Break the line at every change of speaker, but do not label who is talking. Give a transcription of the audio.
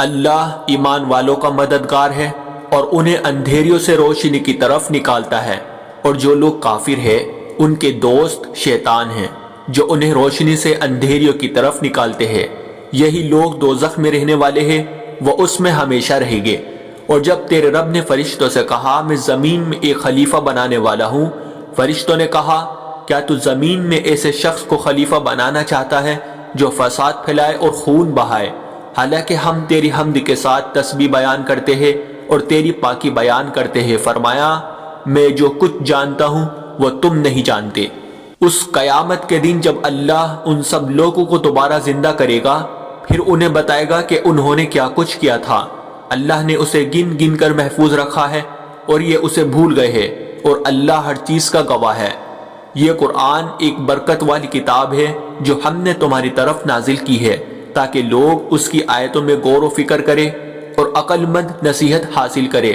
اللہ ایمان والوں کا مددگار ہے اور انہیں اندھیریوں سے روشنی کی طرف نکالتا ہے، اور جو لوگ کافر ہیں ان کے دوست شیطان ہیں جو انہیں روشنی سے اندھیریوں کی طرف نکالتے ہیں۔ یہی لوگ دوزخ میں رہنے والے ہیں، وہ اس میں ہمیشہ رہیں گے۔ اور جب تیرے رب نے فرشتوں سے کہا میں زمین میں ایک خلیفہ بنانے والا ہوں، فرشتوں نے کہا کیا تو زمین میں ایسے شخص کو خلیفہ بنانا چاہتا ہے جو فساد پھیلائے اور خون بہائے؟ حالانکہ ہم تیری حمد کے ساتھ تسبیح بیان کرتے ہیں اور تیری پاکی بیان کرتے ہیں۔ فرمایا میں جو کچھ جانتا ہوں وہ تم نہیں جانتے۔ اس قیامت کے دن جب اللہ ان سب لوگوں کو دوبارہ زندہ کرے گا، پھر انہیں بتائے گا کہ انہوں نے کیا کچھ کیا تھا۔ اللہ نے اسے گن گن کر محفوظ رکھا ہے اور یہ اسے بھول گئے ہیں، اور اللہ ہر چیز کا گواہ ہے۔ یہ قرآن ایک برکت والی کتاب ہے جو ہم نے تمہاری طرف نازل کی ہے تاکہ لوگ اس کی آیتوں میں غور و فکر کریں اور عقل مند نصیحت حاصل کرے۔